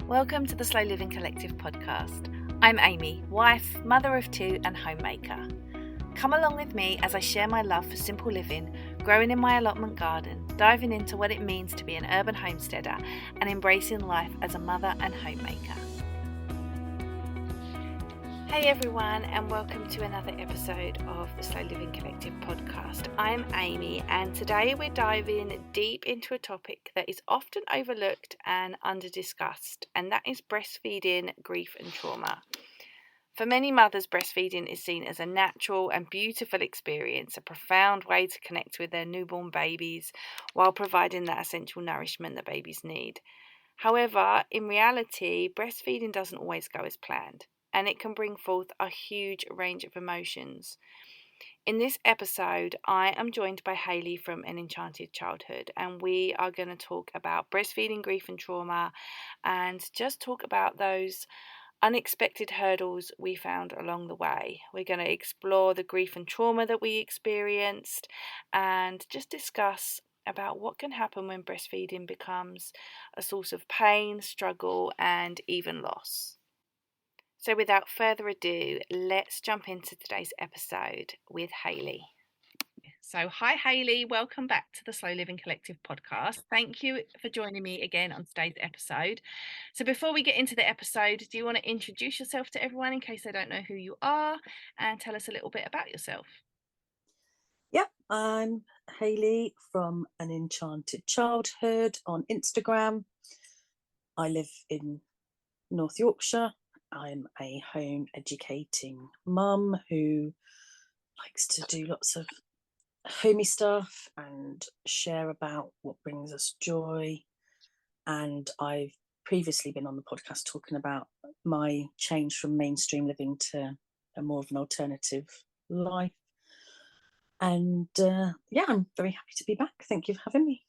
Welcome to the Slow Living Collective podcast. I'm Amy, wife, mother of two, and homemaker. Come along with me as I share my love for simple living, growing in my allotment garden, diving into what it means to be an urban homesteader, and embracing life as a mother and homemaker. Hey everyone, and welcome to another episode of the Slow Living Collective podcast. I'm Amy, and today we're diving deep into a topic that is often overlooked and under-discussed, and that is breastfeeding, grief and trauma. For many mothers, breastfeeding is seen as a natural and beautiful experience, a profound way to connect with their newborn babies while providing that essential nourishment that babies need. However, in reality, breastfeeding doesn't always go as planned, and it can bring forth a huge range of emotions. In this episode, I am joined by Hayley from An Enchanted Childhood, and we are going to talk about breastfeeding, grief and trauma, and just talk about those unexpected hurdles we found along the way. We're going to explore the grief and trauma that we experienced and just discuss about what can happen when breastfeeding becomes a source of pain, struggle, and even loss. So without further ado, let's jump into today's episode with Hayley. So hi Hayley, welcome back to the Slow Living Collective podcast. Thank you for joining me again on today's episode. So before we get into the episode, do you want to introduce yourself to everyone in case they don't know who you are, and tell us a little bit about yourself? Yep, I'm Hayley from An Enchanted Childhood on Instagram. I live in North Yorkshire. I'm a home educating mum who likes to do lots of homey stuff and share about what brings us joy. And I've previously been on the podcast talking about my change from mainstream living to a more of an alternative life. And yeah, I'm very happy to be back. Thank you for having me.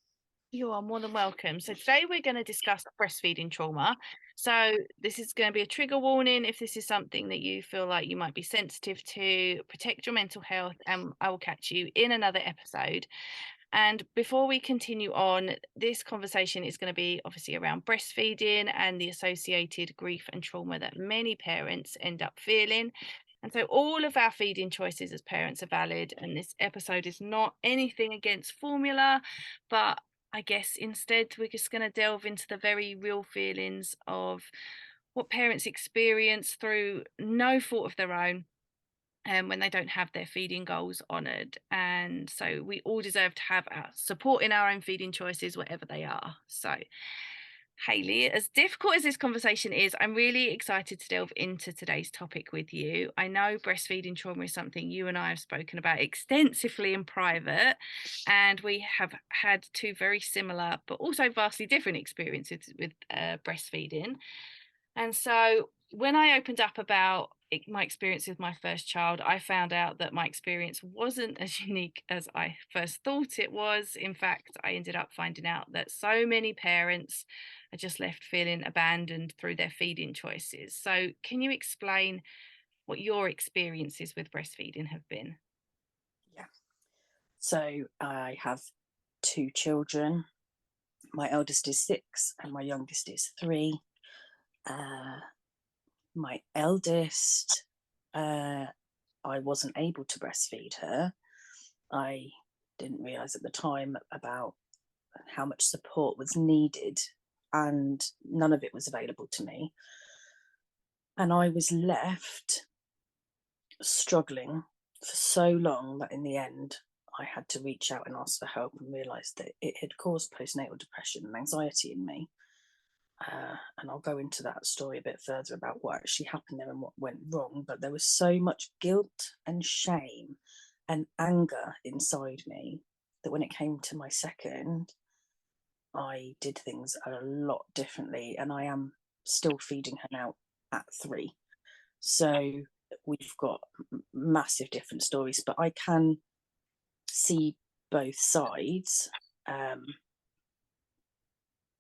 You are more than welcome. So today we're going to discuss breastfeeding trauma. So this is going to be a trigger warning if this is something that you feel like you might be sensitive to. Protect your mental health, and I will catch you in another episode. And before we continue on, this conversation is going to be obviously around breastfeeding and the associated grief and trauma that many parents end up feeling. And so all of our feeding choices as parents are valid, and this episode is not anything against formula, but I guess instead we're just going to delve into the very real feelings of what parents experience through no fault of their own, when they don't have their feeding goals honoured. And so we all deserve to have our support in our own feeding choices, whatever they are. So Hayley, as difficult as this conversation is, I'm really excited to delve into today's topic with you. I know breastfeeding trauma is something you and I have spoken about extensively in private, and we have had two very similar but also vastly different experiences with breastfeeding. And so when I opened up about my experience with my first child, I found out that my experience wasn't as unique as I first thought it was. In fact, I ended up finding out that so many parents are just left feeling abandoned through their feeding choices. So can you explain what your experiences with breastfeeding have been? Yeah. So I have two children. My eldest is 6 and my youngest is 3. My eldest, I wasn't able to breastfeed her. I didn't realise at the time about how much support was needed, and none of it was available to me. And I was left struggling for so long that in the end, I had to reach out and ask for help and realised that it had caused postnatal depression and anxiety in me. And I'll go into that story a bit further about what actually happened there and what went wrong. But there was so much guilt and shame and anger inside me that when it came to my second, I did things a lot differently. And I am still feeding her now at 3. So we've got massive different stories, but I can see both sides.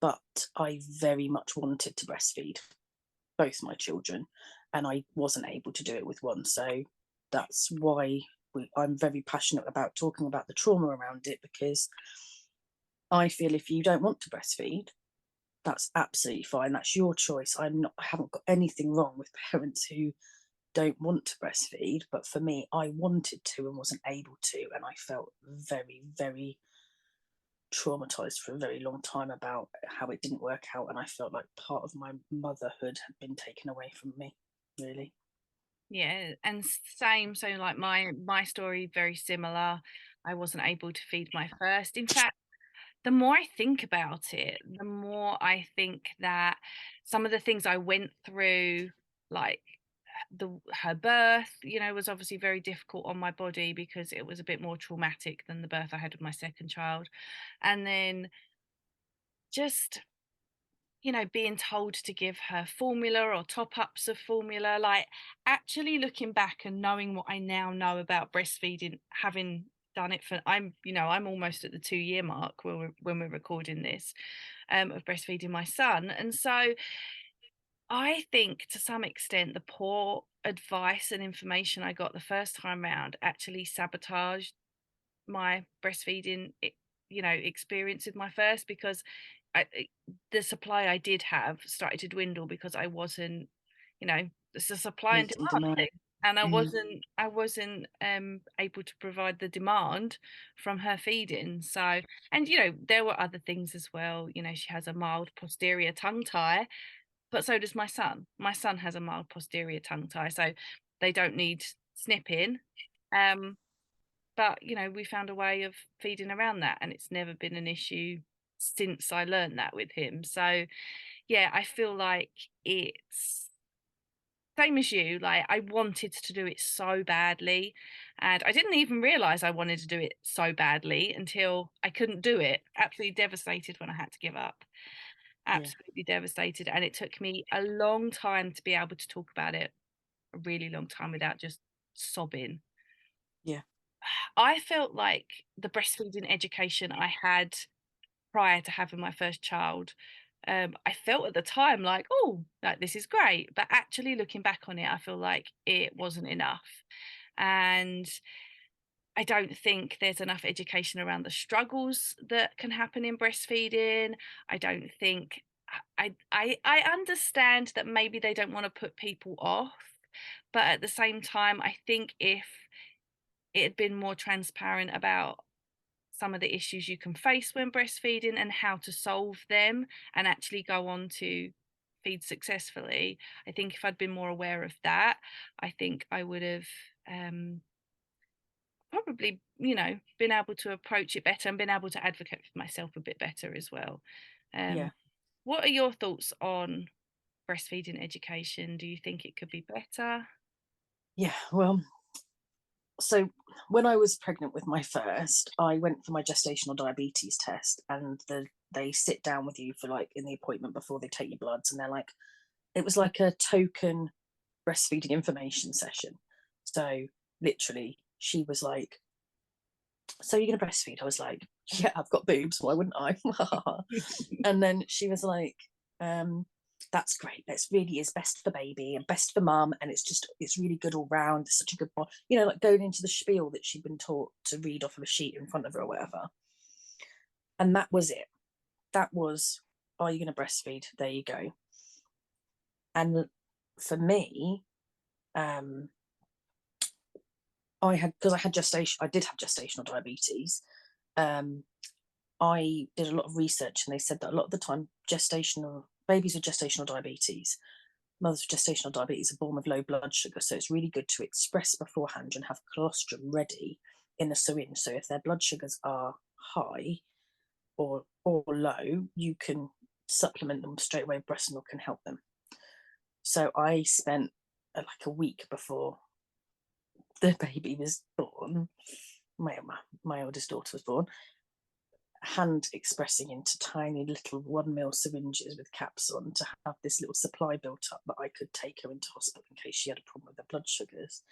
But I very much wanted to breastfeed both my children, and I wasn't able to do it with one. So that's why I'm very passionate about talking about the trauma around it, because I feel if you don't want to breastfeed, that's absolutely fine. That's your choice. I haven't got anything wrong with parents who don't want to breastfeed, but for me, I wanted to and wasn't able to, and I felt very, very traumatized for a very long time about how it didn't work out, and I felt like part of my motherhood had been taken away from me, really. Yeah, and same. So like my story very similar. I wasn't able to feed my first. In fact, the more I think about it, the more I think that some of the things I went through, like her birth, was obviously very difficult on my body because it was a bit more traumatic than the birth I had with my second child. And then just being told to give her formula or top ups of formula, like actually looking back and knowing what I now know about breastfeeding, having done it for, I'm almost at the 2 year mark when we're recording this, of breastfeeding my son. And so I think to some extent the poor advice and information I got the first time round actually sabotaged my breastfeeding experience with my first, because the supply I did have started to dwindle because I wasn't, it's a supply and Meeting demand demand. thing, and I Mm, wasn't I wasn't able to provide the demand from her feeding. So, and there were other things as well. She has a mild posterior tongue tie, but so does my son. My son has a mild posterior tongue tie, so they don't need snipping. Um, but, we found a way of feeding around that, and it's never been an issue since I learned that with him. So, yeah, I feel like it's same as you. Like, I wanted to do it so badly, and I didn't even realize I wanted to do it so badly until I couldn't do it. Absolutely devastated when I had to give up. yeah, Absolutely devastated, and it took me a long time to be able to talk about it, a really long time without just sobbing. yeah, I felt like the breastfeeding education I had prior to having my first child, I felt at the time like, oh, like this is great. But actually looking back on it, I feel like it wasn't enough. And I don't think there's enough education around the struggles that can happen in breastfeeding. I don't think I understand that maybe they don't want to put people off, but at the same time, I think if it had been more transparent about some of the issues you can face when breastfeeding and how to solve them and actually go on to feed successfully. I think if I'd been more aware of that, I think I would have probably, been able to approach it better and been able to advocate for myself a bit better as well. yeah, Um, what are your thoughts on breastfeeding education? Do you think it could be better? yeah. Well, so when I was pregnant with my first, I went for my gestational diabetes test, and they sit down with you for like in the appointment before they take your bloods, and they're like, it was like a token breastfeeding information session. So literally, she was like, "So you're gonna breastfeed?" I was like, "Yeah, I've got boobs. Why wouldn't I?" And then she was like, "That's great. That's really is best for baby and best for mum, and it's really good all round. It's such a good one." Like going into the spiel that she'd been taught to read off of a sheet in front of her or whatever. And that was it. That was, "Are you going to breastfeed? There you go." And for me, um, because I did have gestational diabetes. Um, I did a lot of research, and they said that a lot of the time, gestational babies with gestational diabetes, mothers with gestational diabetes, are born with low blood sugar. So it's really good to express beforehand and have colostrum ready in the syringe. So if their blood sugars are high or low, you can supplement them straight away. Breast milk can help them. So I spent like a week before the baby was born, my oldest daughter was born, hand expressing into tiny little 1 ml syringes with caps on to have this little supply built up that I could take her into hospital in case she had a problem with her blood sugars.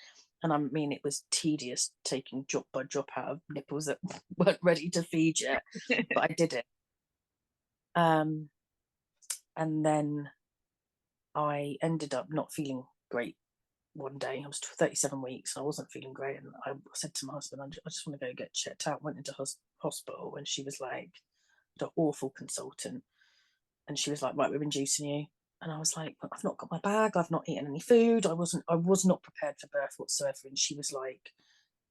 And I mean, it was tedious taking drop by drop out of nipples that weren't ready to feed yet, but I did it. And then I ended up not feeling great one day. I was 37 weeks and I wasn't feeling great. And I said to my husband, I just want to go get checked out. Went into hospital, and she was like, the awful consultant. And she was like, right, we're inducing you. And I was like, I've not got my bag, I've not eaten any food, I was not prepared for birth whatsoever. And she was like,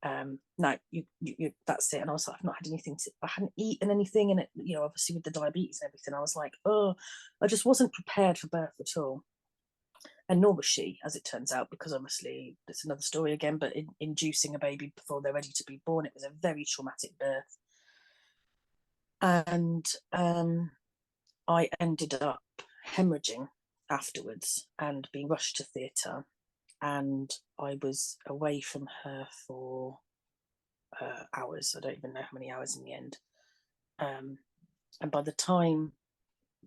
no, you that's it. And I was like, I've not had anything I hadn't eaten anything, and it, you know, obviously with the diabetes and everything, I was like, oh, I just wasn't prepared for birth at all. And nor was she, as it turns out, because obviously it's another story again, but inducing a baby before they're ready to be born, it was a very traumatic birth. And I ended up hemorrhaging afterwards and being rushed to theatre, and I was away from her for hours. I don't even know how many hours in the end. And by the time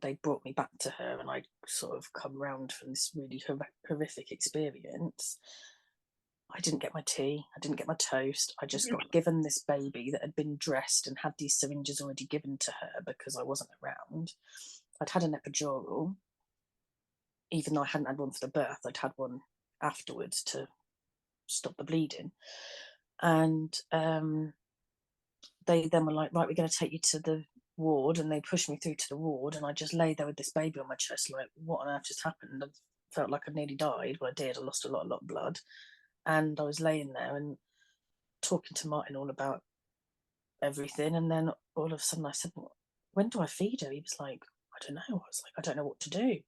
they brought me back to her and I'd sort of come round from this really horrific experience, I didn't get my tea, I didn't get my toast. I just got given this baby that had been dressed and had these syringes already given to her because I wasn't around. I'd had an epidural, even though I hadn't had one for the birth. I'd had one afterwards to stop the bleeding. And they then were like, right, we're going to take you to the ward. And they pushed me through to the ward, and I just lay there with this baby on my chest, like, what on earth just happened? I felt like I nearly died. Well, I did. I lost a lot of blood. And I was laying there and talking to Martin all about everything. And then all of a sudden I said, when do I feed her? He was like, I don't know. I was like, I don't know what to do.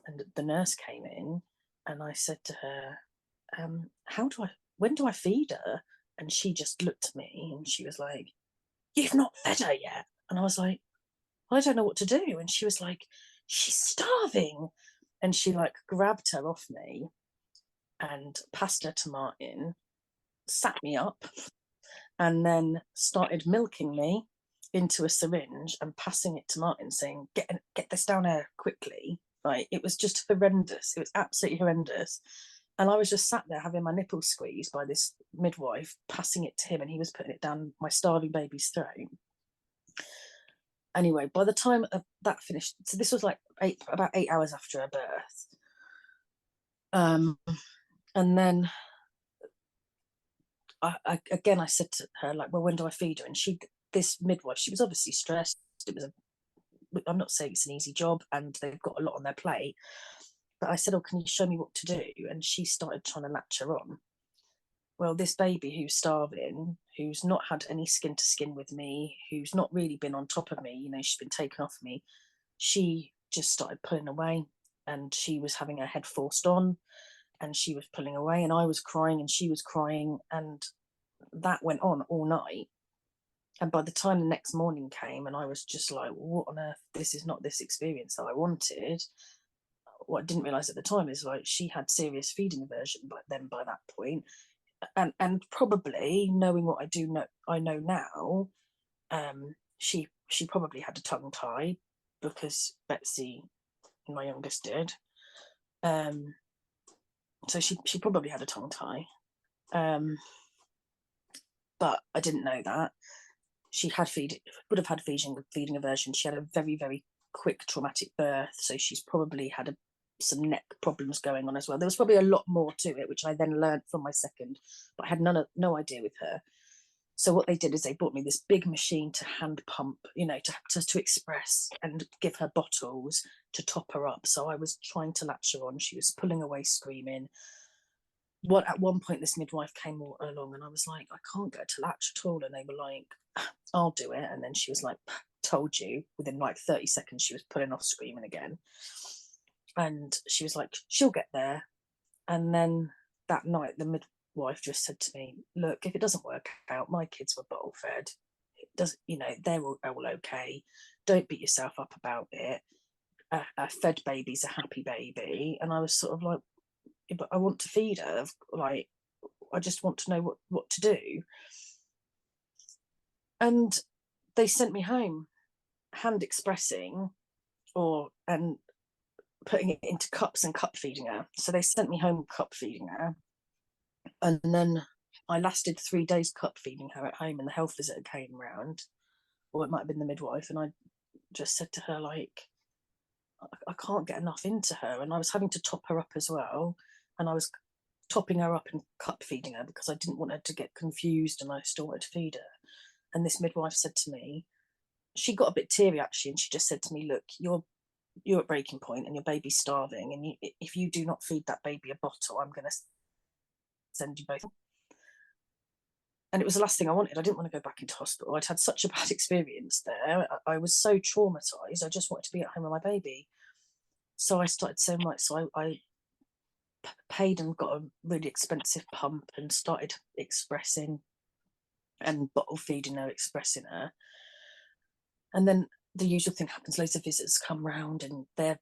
And the nurse came in, and I said to her, when do I feed her? And she just looked at me and she was like, you've not fed her yet. And I was like, well, I don't know what to do. And she was like, she's starving. And she like grabbed her off me and passed her to Martin, sat me up, and then started milking me into a syringe and passing it to Martin, saying, get this down here quickly. Like, it was just horrendous. It was absolutely horrendous. And I was just sat there having my nipples squeezed by this midwife, passing it to him, and he was putting it down my starving baby's throat. Anyway, by the time that finished, so this was like about 8 hours after her birth. And then I said to her, like, well, when do I feed her? And this midwife, she was obviously stressed. I'm not saying it's an easy job and they've got a lot on their plate, but I said, oh, can you show me what to do? And she started trying to latch her on. Well, this baby who's starving, who's not had any skin to skin with me, who's not really been on top of me, you know, she's been taken off me, she just started pulling away, and she was having her head forced on, and she was pulling away, and I was crying and she was crying, and that went on all night. And by the time the next morning came, and I was just like, what on earth? This is not this experience that I wanted. What I didn't realise at the time is, like, she had serious feeding aversion by that point. And probably, knowing what I know now, she probably had a tongue tie, because Betsy, my youngest, did. So she probably had a tongue tie. But I didn't know that. She would have had feeding aversion. She had a very, very quick traumatic birth, so she's probably had some neck problems going on as well. There was probably a lot more to it, which I then learned from my second, but I had no idea with her. So what they did is they bought me this big machine to hand pump, you know, to express and give her bottles to top her up. So I was trying to latch her on. She was pulling away, screaming. At one point, this midwife came along, and I was like, I can't get to latch at all. And they were like, I'll do it. And then she was like, told you. Within like 30 seconds, she was pulling off, screaming again. And she was like, she'll get there. And then that night, the midwife just said to me, look, if it doesn't work out, my kids were bottle fed. It doesn't, you know, they're all okay. Don't beat yourself up about it. A fed baby's a happy baby. And I was sort of like, but I want to feed her. Like, I just want to know what to do. And they sent me home, hand expressing, and putting it into cups and cup feeding her. So they sent me home cup feeding her, and then I lasted 3 days cup feeding her at home. And the health visitor came round, or it might have been the midwife, and I just said to her, like, I can't get enough into her, and I was having to top her up as well, and I was topping her up and cup feeding her because I didn't want her to get confused, and I still wanted to feed her. And this midwife said to me, she got a bit teary actually, and she just said to me, look, you're at breaking point and your baby's starving, and if you do not feed that baby a bottle, I'm going to send you both. And it was the last thing I wanted. I didn't want to go back into hospital. I'd had such a bad experience there. I was so traumatized. I just wanted to be at home with my baby. So I started so much. So I paid and got a really expensive pump and started expressing and bottle feeding her, expressing her. And then the usual thing happens, loads of visitors come round and they're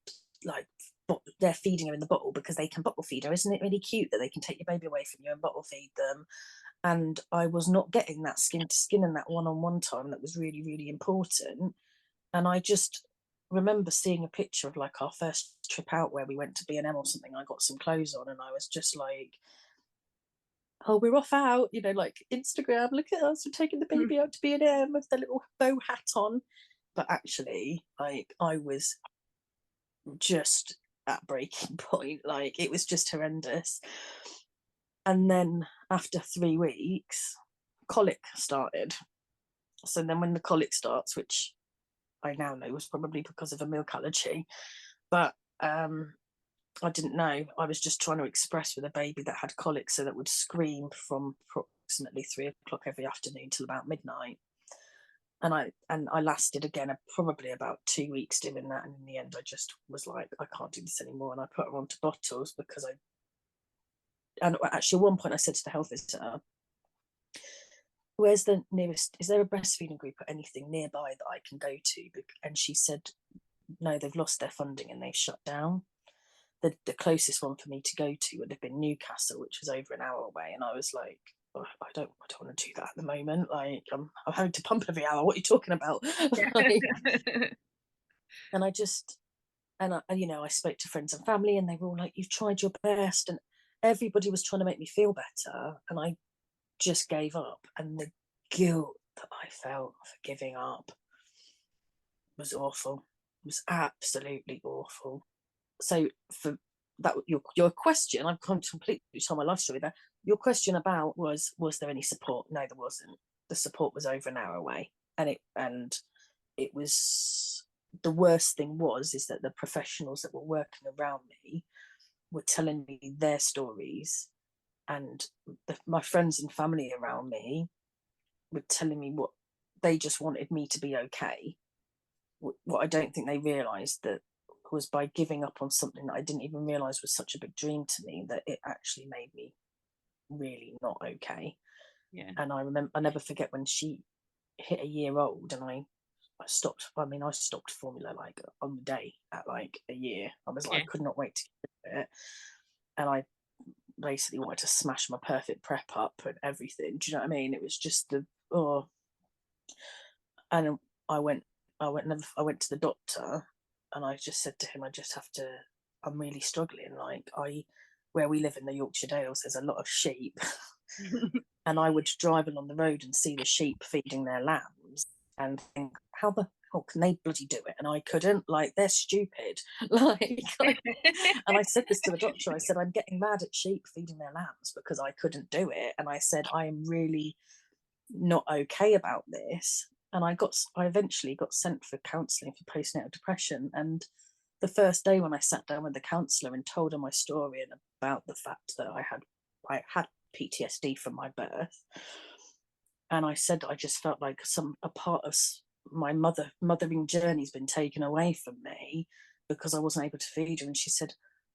feeding her in the bottle because they can bottle feed her. Isn't it really cute that they can take your baby away from you and bottle feed them? And I was not getting that skin to skin and that one-on-one time that was really, really important. And I just remember seeing a picture of like our first trip out where we went to B&M or something. I got some clothes on and I was just like, oh, we're off out, like Instagram, look at us, we're taking the baby out to B&M with the little bow hat on. But actually, like, I was just at breaking point. Like, it was just horrendous. And then after 3 weeks, colic started. So then when the colic starts, which I now know was probably because of a milk allergy, but I didn't know. I was just trying to express with a baby that had colic, so that would scream from approximately 3 o'clock every afternoon till about midnight. And I lasted again probably about 2 weeks doing that, and in the end I just was like, I can't do this anymore, and I put her onto bottles because and actually at one point I said to the health visitor, where's the nearest, is there a breastfeeding group or anything nearby that I can go to? And she said, no, they've lost their funding and they've shut down. The closest one for me to go to would have been Newcastle, which was over an hour away. And I was like, oh, I don't want to do that at the moment. Like, I'm having to pump every hour. What are you talking about? Like, and I just, and I spoke to friends and family, and they were all like, you've tried your best. And everybody was trying to make me feel better. And I just gave up. And the guilt that I felt for giving up was awful. It was absolutely awful. So for that, your question, I've completely told my life story there. Your question about was there any support? No, there wasn't. The support was over an hour away, and it was, the worst thing is that the professionals that were working around me were telling me their stories, and my friends and family around me were telling me what they just wanted me to be okay. What I don't think they realised that was by giving up on something that I didn't even realise was such a big dream to me, that it actually made me really not okay. Yeah. And I never forget when she hit a year old and I stopped. I mean, I stopped formula like on the day at like a year. I was like, I could not wait to get it. And I basically wanted to smash my perfect prep up and everything. Do you know what I mean? It was just and I went to the doctor and I just said to him, I'm really struggling. Like, where we live in the Yorkshire Dales, there's a lot of sheep. And I would drive along the road and see the sheep feeding their lambs and think, how the hell can they bloody do it? And I couldn't. Like, they're stupid. And I said this to the doctor. I said, I'm getting mad at sheep feeding their lambs because I couldn't do it. And I said, I am really not okay about this. And I eventually got sent for counselling for postnatal depression. And the first day when I sat down with the counsellor and told her my story and about the fact that I had PTSD from my birth, and I said I just felt like a part of my mothering journey's been taken away from me because I wasn't able to feed her. And she said,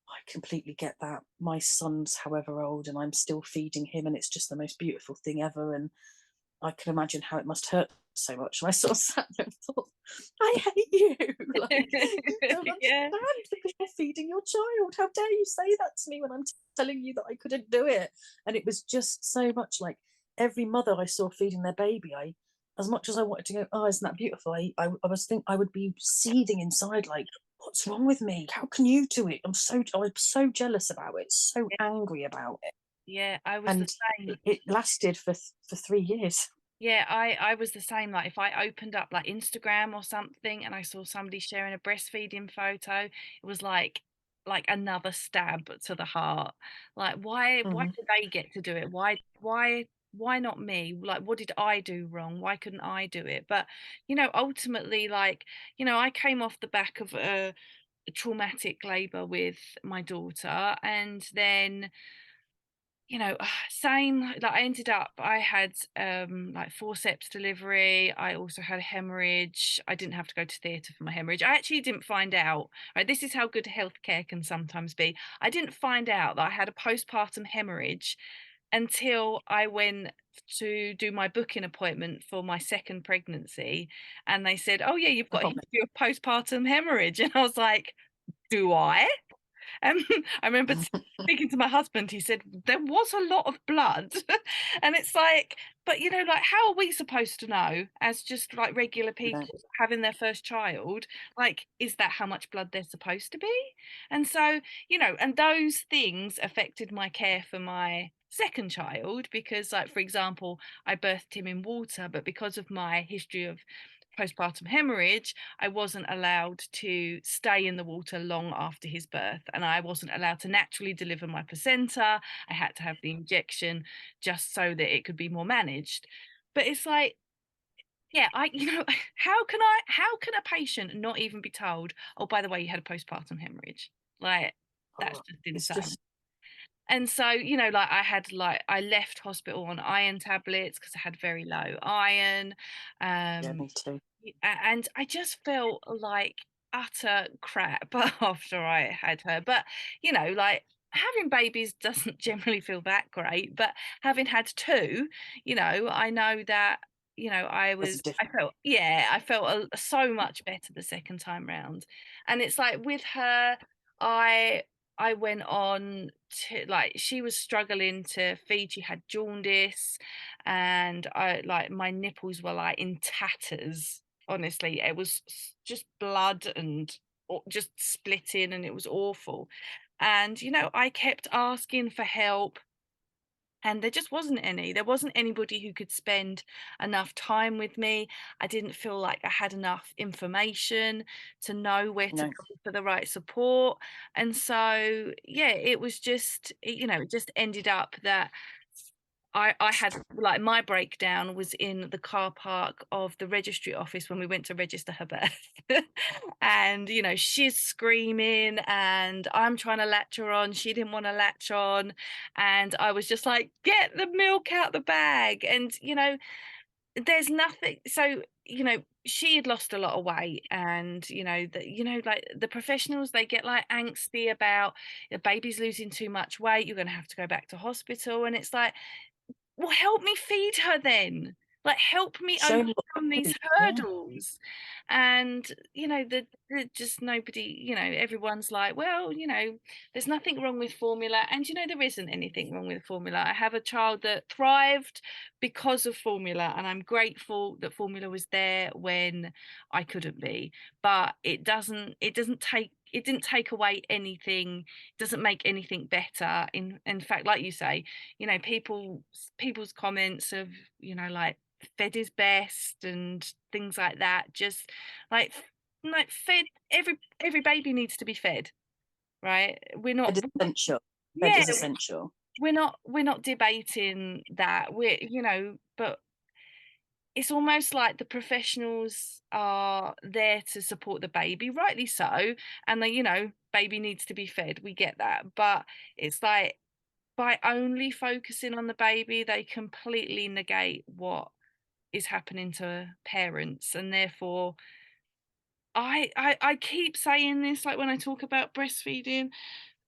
I completely get that. My son's however old and I'm still feeding him, and it's just the most beautiful thing ever. And I can imagine how it must hurt so much. And I sort of sat there and thought, I hate you. Like, you don't understand because you're feeding your child. How dare you say that to me when I'm telling you that I couldn't do it? And it was just so much like every mother I saw feeding their baby, as much as I wanted to go, oh, isn't that beautiful? I would be seething inside, like, what's wrong with me? How can you do it? I was so jealous about it, so angry about it. Yeah, I was the same. It lasted for 3 years. Yeah, I was the same. Like, if I opened up like Instagram or something and I saw somebody sharing a breastfeeding photo, it was like another stab to the heart. Like, why Mhm. did they get to do it? Why not me? Like, what did I do wrong? Why couldn't I do it? But ultimately, like, I came off the back of traumatic labor with my daughter, and then same, like I ended up, I had like forceps delivery. I also had a hemorrhage. I didn't have to go to theatre for my hemorrhage. I actually didn't find out, right? This is how good healthcare can sometimes be. I didn't find out that I had a postpartum hemorrhage until I went to do my booking appointment for my second pregnancy. And they said, "Oh, yeah, you've got a Oh, history of postpartum hemorrhage." And I was like, "Do I?" Um, I remember speaking to my husband, he said, "There was a lot of blood." And it's like, but like, how are we supposed to know as just like regular no, people having their first child? Like, is that how much blood they're supposed to be? And so, and those things affected my care for my second child because, like, for example, I birthed him in water, but because of my history of postpartum hemorrhage, I wasn't allowed to stay in the water long after his birth, and I wasn't allowed to naturally deliver my placenta. I had to have the injection just so that it could be more managed. But it's like, yeah, how can a patient not even be told, "Oh, by the way, you had a postpartum hemorrhage?" Like, that's oh, just it's insane. just, And so, like I left hospital on iron tablets because I had very low iron. yeah, Um, me too. and I just felt like utter crap after I had her. But, like, having babies doesn't generally feel that great. But having had two, I know that, There's a I difference. felt, yeah, I felt so much better the second time round. And it's like with her, I I went on to, like, she was struggling to feed. She had jaundice, and I, like, my nipples were like in tatters. Honestly, it was just blood and just splitting, and it was awful. And I kept asking for help, and there just wasn't any. There wasn't anybody who could spend enough time with me. I didn't feel like I had enough information to know where to No, go for the right support. And so, yeah, it was just, it just ended up that I had, like, my breakdown was in the car park of the registry office when we went to register her birth. And, she's screaming and I'm trying to latch her on. She didn't want to latch on. And I was just like, "Get the milk out the bag." And, there's nothing. So, she had lost a lot of weight, and like, the professionals, they get like angsty about the baby's losing too much weight, you're going to have to go back to hospital. And it's like, well, help me feed her then. Like, help me show me what overcome to these do. Yeah, hurdles. And, the just nobody, everyone's like, "Well, there's nothing wrong with formula." And, there isn't anything wrong with formula. I have a child that thrived because of formula, and I'm grateful that formula was there when I couldn't be. But it didn't take away anything, doesn't make anything better. In fact, like you say, people's comments of, like, fed is best and things like that, just like fed, every baby needs to be fed, right? we're not bed is essential. Bed yeah is essential. we're not debating that. But it's almost like the professionals are there to support the baby, rightly so. And baby needs to be fed, we get that. But it's like, by only focusing on the baby, they completely negate what is happening to parents. And therefore, I keep saying this, like, when I talk about breastfeeding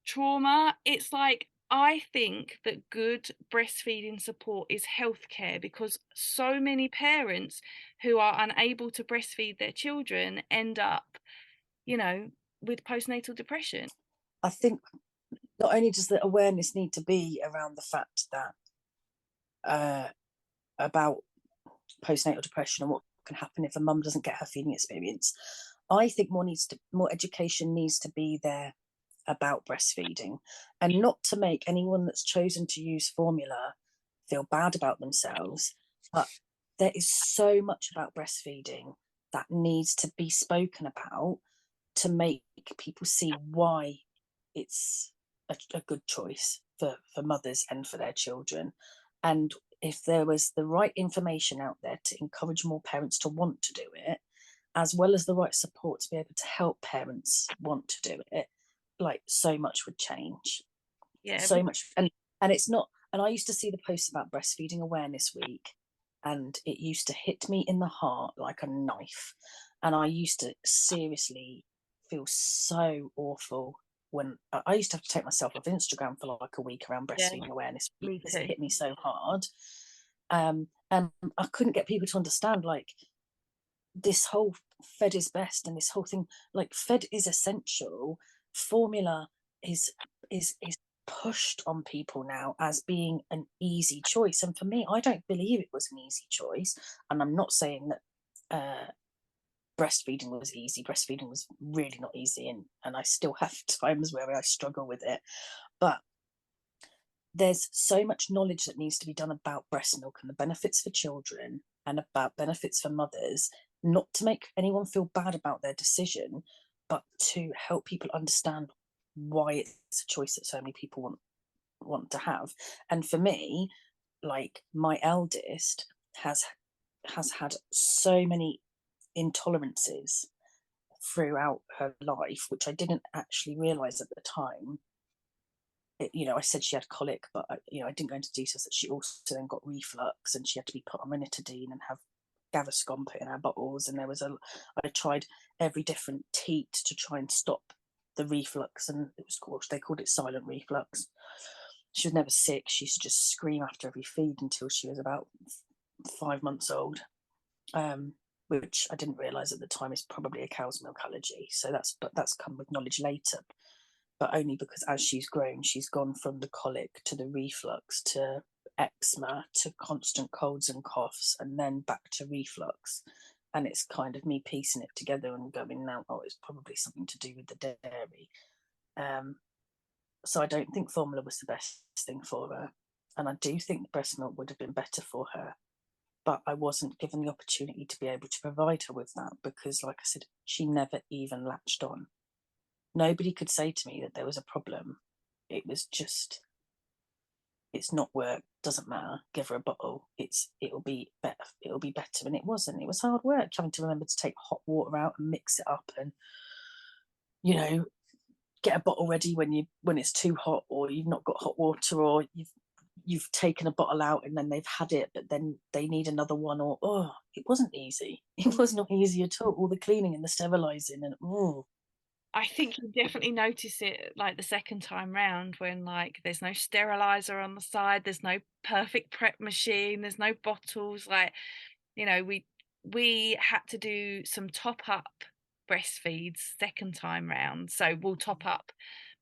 trauma, it's like, I think that good breastfeeding support is healthcare, because so many parents who are unable to breastfeed their children end up, you know, with postnatal depression. I think not only does the awareness need to be around the fact that uh, about postnatal depression and what can happen if a mum doesn't get her feeding experience, I think more education needs to be there about breastfeeding, and not to make anyone that's chosen to use formula feel bad about themselves. But there is so much about breastfeeding that needs to be spoken about to make people see why it's a good choice for mothers and for their children. And if there was the right information out there to encourage more parents to want to do it, as well as the right support to be able to help parents want to do it, like so much would change. Yeah. So much. And it's not, and I used to see the posts about breastfeeding awareness week, and it used to hit me in the heart like a knife. And I used to seriously feel so awful when I used to have to take myself off Instagram for like a week around Yeah, breastfeeding awareness week me because it too. hit me so hard. And I couldn't get people to understand, like, this whole fed is best and this whole thing, like, fed is essential. Formula is pushed on people now as being an easy choice, and for me, I don't believe it was an easy choice. And I'm not saying that breastfeeding was easy. Breastfeeding was really not easy, and I still have times where I struggle with it. But there's so much knowledge that needs to be done about breast milk and the benefits for children and about benefits for mothers, not to make anyone feel bad about their decision, but to help people understand why it's a choice that so many people want to have. And for me, like, my eldest has had so many intolerances throughout her life, which I didn't actually realize at the time. I said she had colic, but I didn't go into details that she also then got reflux, and she had to be put on ranitidine and have Gaviscon put in her bottles. And I tried every different teat to try and stop the reflux, and they called it silent reflux. She was never sick. She used to just scream after every feed until she was about 5 months old, which I didn't realize at the time is probably a cow's milk allergy. So that's come with knowledge later, but only because as she's grown, she's gone from the colic to the reflux to eczema to constant colds and coughs, and then back to reflux. And it's kind of me piecing it together and going, now, oh, it's probably something to do with the dairy. So I don't think formula was the best thing for her. And I do think breast milk would have been better for her. But I wasn't given the opportunity to be able to provide her with that because, like I said, she never even latched on. Nobody could say to me that there was a problem. It was just, it's not work, doesn't matter, give her a bottle, it'll be better. And it wasn't. It was hard work having to remember to take hot water out and mix it up, and get a bottle ready when it's too hot, or you've not got hot water, or you've taken a bottle out and then they've had it but then they need another one, or it wasn't easy. It was not easy at all the cleaning and the sterilizing, and I think you definitely notice it like the second time round when like there's no sterilizer on the side, there's no perfect prep machine, there's no bottles. Like, we had to do some top up breastfeeds second time round. So we'll top up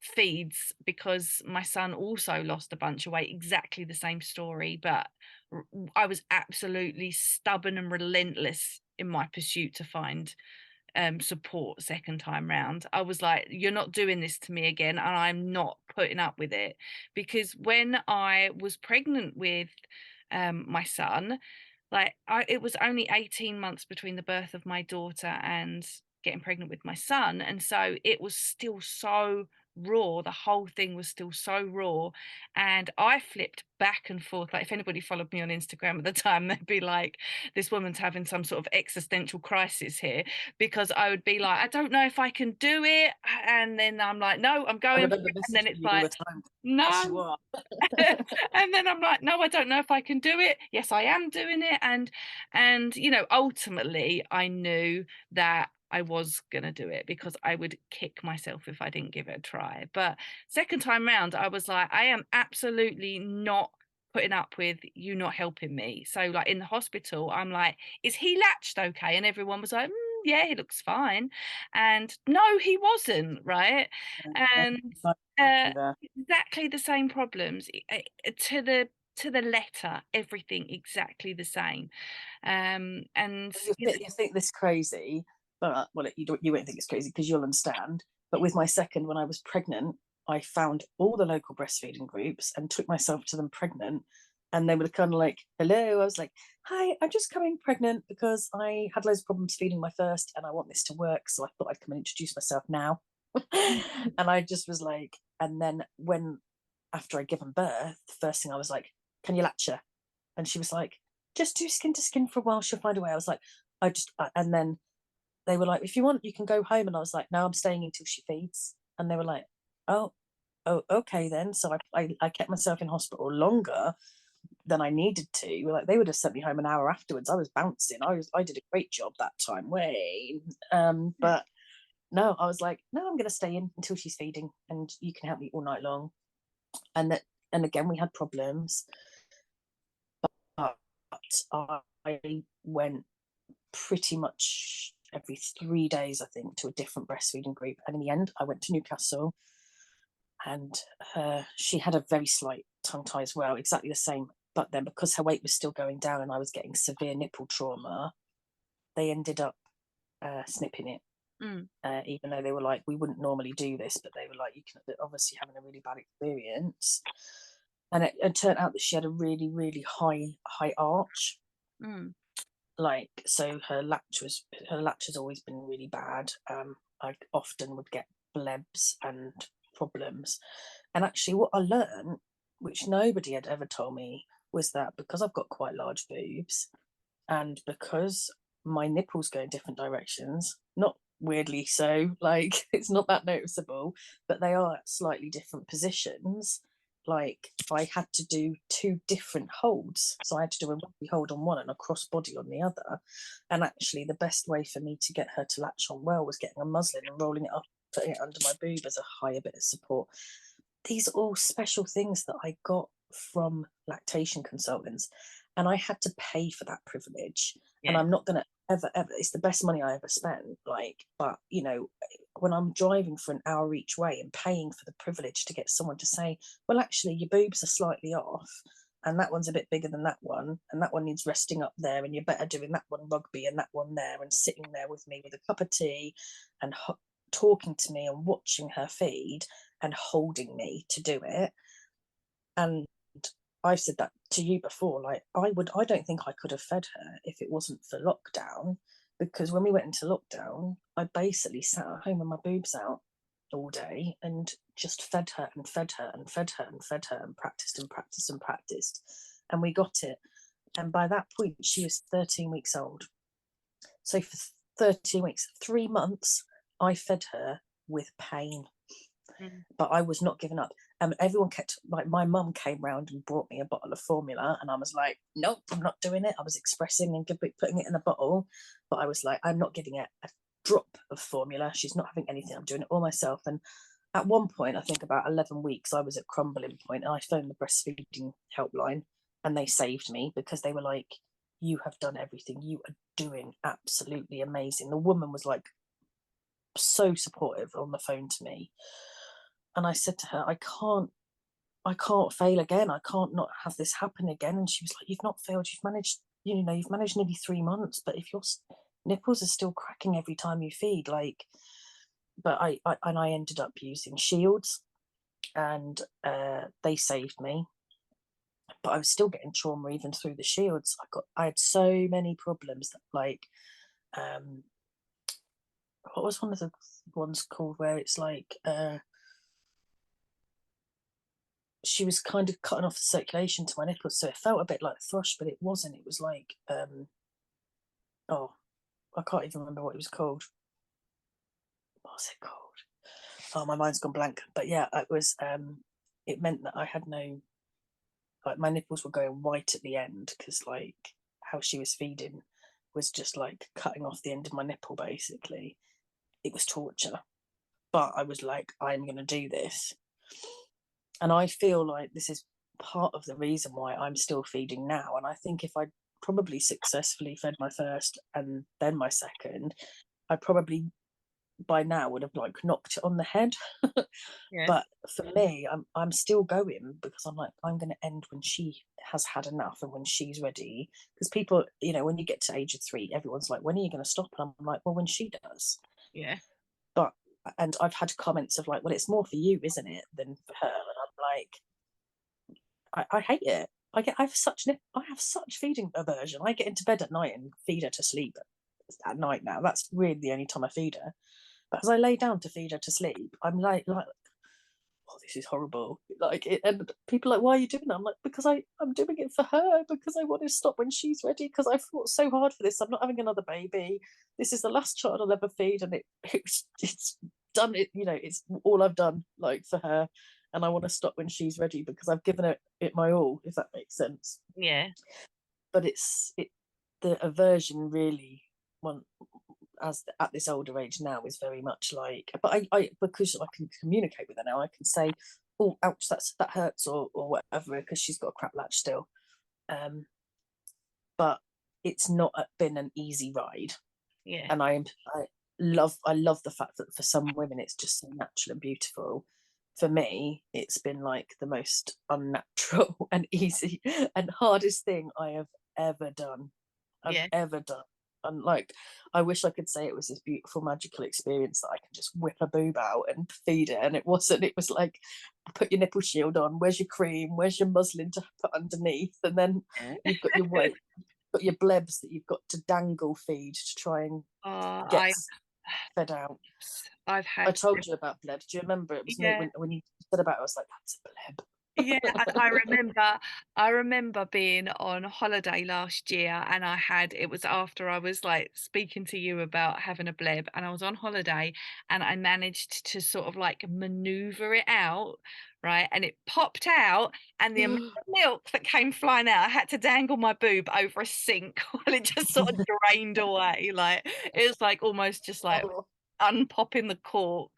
feeds because my son also lost a bunch of weight, exactly the same story, but I was absolutely stubborn and relentless in my pursuit to find support second time round. I was like, you're not doing this to me again, and I'm not putting up with it. Because when I was pregnant with my son, like it was only 18 months between the birth of my daughter and getting pregnant with my son, and so it was still so raw. The whole thing was still so raw, and I flipped back and forth. Like, if anybody followed me on Instagram at the time, they'd be like, this woman's having some sort of existential crisis here, because I would be like, I don't know if I can do it, and then I'm like, no, I'm I going for remember it. And then messaging it's you all like, the time. Yes, you no. are. And then I'm like, no, I don't know if I can do it. Yes, I am doing it. And ultimately I knew that I was gonna do it, because I would kick myself if I didn't give it a try. But second time round, I was like, I am absolutely not putting up with you not helping me. So like in the hospital, I'm like, is he latched okay? And everyone was like, yeah, he looks fine. And no, he wasn't, right? And uh exactly the same problems, to the letter, everything exactly the same. And You think this crazy, but well, you won't think it's crazy because you'll understand. But with my second, when I was pregnant, I found all the local breastfeeding groups and took myself to them pregnant, and they were kind of like, "Hello." I was like, "Hi, I'm just coming pregnant because I had loads of problems feeding my first, and I want this to work. So I thought I'd come and introduce myself now." And I just was like, and then after I'd given birth, the first thing I was like, "Can you latch her?" And she was like, "Just do skin to skin for a while, she'll find a way." I was like, and then they were like, if you want, you can go home. And I was like, no, I'm staying until she feeds. And they were like, oh, okay then. So I kept myself in hospital longer than I needed to. Like, they would have sent me home an hour afterwards. I was bouncing. I did a great job that time, Wayne. But no, I was like, no, I'm going to stay in until she's feeding, and you can help me all night long. And again, we had problems, but I went pretty much every 3 days, I think, to a different breastfeeding group. And in the end, I went to Newcastle, and she had a very slight tongue tie as well, exactly the same. But then, because her weight was still going down and I was getting severe nipple trauma, they ended up snipping it. Even though they were like, we wouldn't normally do this, but they were like, you can obviously having a really bad experience. And it turned out that she had a really, really high arch. Like, so her latch has always been really bad. I often would get blebs and problems. And actually, what I learned, which nobody had ever told me, was that because I've got quite large boobs, and because my nipples go in different directions, not weirdly so, like, it's not that noticeable, but they are at slightly different positions. Like, I had to do 2 different holds. So I had to do a rugby hold on one and a cross body on the other. And actually, the best way for me to get her to latch on well was getting a muslin and rolling it up, putting it under my boob as a higher bit of support. These are all special things that I got from lactation consultants, and I had to pay for that privilege. And I'm not going to ever, it's the best money I ever spent. Like, but when I'm driving for an hour each way and paying for the privilege to get someone to say, well, actually, your boobs are slightly off, and that one's a bit bigger than that one, and that one needs resting up there, and you're better doing that one rugby and that one there, and sitting there with me with a cup of tea and talking to me and watching her feed and holding me to do it. And I've said that to you before, like, I don't think I could have fed her if it wasn't for lockdown, because when we went into lockdown, I basically sat at home with my boobs out all day and just fed her and fed her and fed her and fed her and practiced and practiced and practiced, and we got it. And by that point, she was 13 weeks old. So for 13 weeks, 3 months, I fed her with pain. But I was not giving up. Everyone kept, like, my mum came round and brought me a bottle of formula, and I was like, nope, I'm not doing it. I was expressing and putting it in a bottle, but I was like, I'm not giving it a drop of formula. She's not having anything. I'm doing it all myself. And at one point, I think about 11 weeks, I was at crumbling point, and I phoned the breastfeeding helpline, and they saved me, because they were like, you have done everything. You are doing absolutely amazing. The woman was like so supportive on the phone to me. And I said to her, I can't fail again. I can't not have this happen again. And she was like, you've not failed. You've managed nearly 3 months, but if your nipples are still cracking every time you feed, like, but I ended up using shields, and they saved me. But I was still getting trauma even through the shields. I had so many problems that, like, what was one of the ones called where it's like, she was kind of cutting off the circulation to my nipples, so it felt a bit like thrush, but it wasn't. It was like, I can't even remember what it was called. What was it called? Oh, my mind's gone blank. But yeah, it was. It meant that I had no, like, my nipples were going white at the end, because, like, how she was feeding was just like cutting off the end of my nipple, basically. It was torture, but I was like, I'm going to do this. And I feel like this is part of the reason why I'm still feeding now. And I think if I probably successfully fed my first and then my second, I probably by now would have, like, knocked it on the head. But for me, I'm still going, because I'm like, I'm going to end when she has had enough and when she's ready. Because people, when you get to age of 3, everyone's like, when are you going to stop? And I'm like, well, when she does. And I've had comments of like, well, it's more for you, isn't it, than for her? And I'm like, I hate it. I have such feeding aversion. I get into bed at night and feed her to sleep at night now. That's really the only time I feed her. But as I lay down to feed her to sleep, I'm like oh, this is horrible. Like, and people are like, why are you doing that? I'm like, because I'm doing it for her, because I want to stop when she's ready, because I've fought so hard for this. I'm not having another baby. This is the last child I'll ever feed, and it's done it, you know, it's all I've done, like, for her, and I want to stop when she's ready, because I've given it my all, if that makes sense. Yeah. But the aversion really, one, as at this older age now, is very much like, but I because I can communicate with her now, I can say, oh, ouch, that hurts, or whatever, because she's got a crap latch still. But it's not been an easy ride. Yeah. And I love the fact that for some women it's just so natural and beautiful. For me, it's been like the most unnatural and easy and hardest thing I have ever done. Yeah. And like, I wish I could say it was this beautiful magical experience that I can just whip a boob out and feed it, and it wasn't. It was like, put your nipple shield on, where's your cream, where's your muslin to put underneath, and then you've got your weight, got your blebs that you've got to dangle feed to try and get fed out. I've I had, told you about blebs. Do you remember? It was yeah. when you said about it, I was like, that's a bleb. Yeah, I remember being on holiday last year, and it was after I was like speaking to you about having a bleb, and I was on holiday, and I managed to sort of like maneuver it out, right? And it popped out, and the amount of milk that came flying out, I had to dangle my boob over a sink while it just sort of drained away. Like, it was like almost just like Oh. unpopping the cork.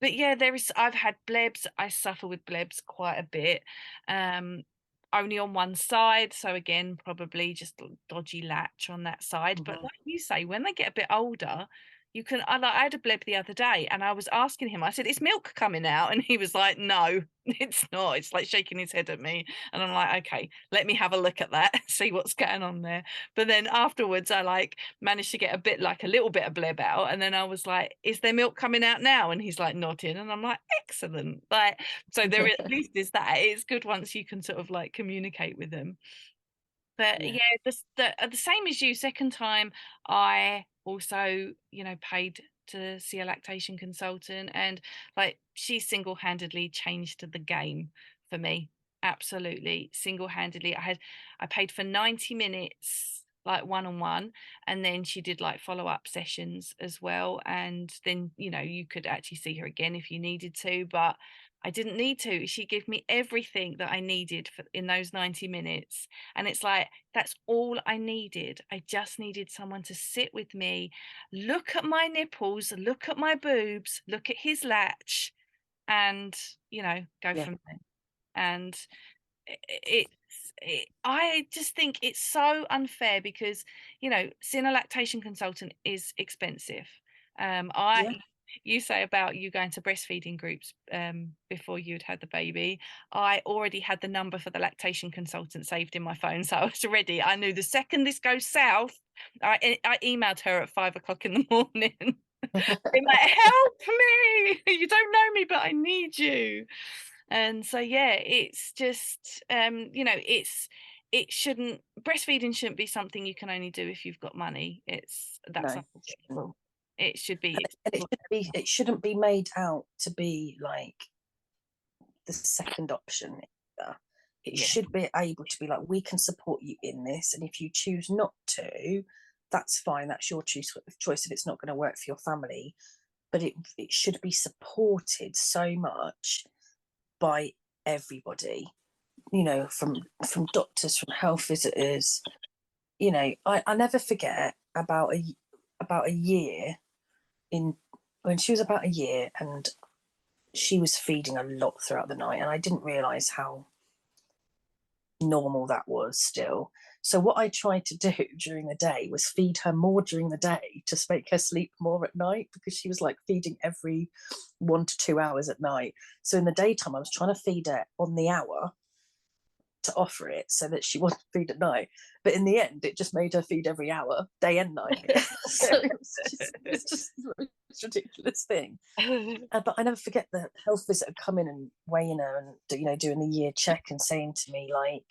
But yeah, I've had blebs. I suffer with blebs quite a bit. Only on one side, so again, probably just dodgy latch on that side. But Mhm. like you say, when they get a bit older, I had a bleb the other day, and I was asking him, I said, is milk coming out? And he was like, no, it's not. It's like shaking his head at me. And I'm like, okay, let me have a look at that, see what's going on there. But then afterwards, I like managed to get a little bit of bleb out, and then I was like, is there milk coming out now? And he's like nodding, and I'm like, excellent. Like, so there at least is that. It's good once you can sort of like communicate with them. But Yeah. yeah, the same as you, second time I also, paid to see a lactation consultant, and like, she single-handedly changed the game for me. Absolutely single-handedly. I paid for 90 minutes like one-on-one, and then she did like follow-up sessions as well, and then you could actually see her again if you needed to, but I didn't need to. She gave me everything that I needed in those 90 minutes. And it's like, that's all I needed. I just needed someone to sit with me, look at my nipples, look at my boobs, look at his latch, and, go Yeah. from there. And I just think it's so unfair because, seeing a lactation consultant is expensive. Yeah. You say about you going to breastfeeding groups before you'd had the baby. I already had the number for the lactation consultant saved in my phone, so I was ready. I knew the second this goes south, I emailed her at 5 o'clock in the morning. Being like, help me! You don't know me, but I need you. And so yeah, it's just it shouldn't breastfeeding shouldn't be something you can only do if you've got money. That's No, it shouldn't. unacceptable. It should be And it shouldn't be made out to be like the second option either. It yeah, should be able to be like, we can support you in this, and if you choose not to, that's fine. That's your choice if it's not going to work for your family. But it should be supported so much by everybody, from doctors, from health visitors. I never forget about a year in when she was about a year, and she was feeding a lot throughout the night, and I didn't realize how normal that was still. So what I tried to do during the day was feed her more during the day to make her sleep more at night, because she was like feeding every 1 to 2 hours at night. So in the daytime I was trying to feed her on the hour to offer it so that she wouldn't feed at night, but in the end it just made her feed every hour, day and night. So it's just the most ridiculous thing. But I never forget the health visitor coming and weighing her, and doing the year check and saying to me like,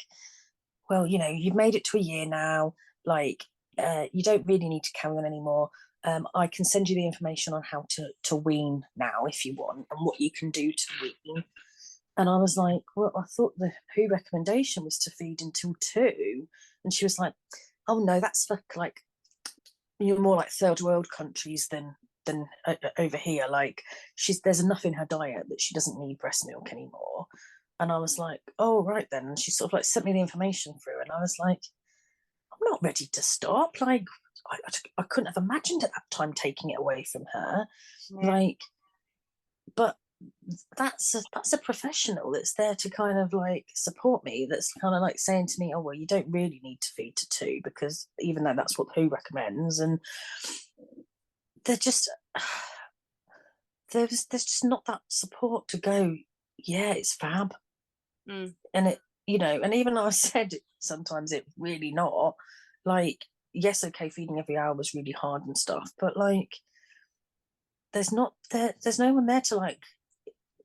well, you've made it to a year now, like, you don't really need to carry on anymore. I can send you the information on how to wean now if you want, and what you can do to wean. And I was like, well, I thought the WHO recommendation was to feed until 2. And she was like, oh no, that's for like, you're more like third world countries than over here. Like, there's enough in her diet that she doesn't need breast milk anymore. And I was like, oh right then. And she sort of like sent me the information through, and I was like, I'm not ready to stop. Like, I couldn't have imagined at that time taking it away from her. Yeah. Like, but that's a professional that's there to kind of like support me, that's kind of like saying to me, oh well, you don't really need to feed to 2, because even though that's what WHO recommends. And they're just there's just not that support to go, yeah, it's fab. And it, and even though I said sometimes it's really not, like, yes, okay, feeding every hour was really hard and stuff, but like there's no one there to, like,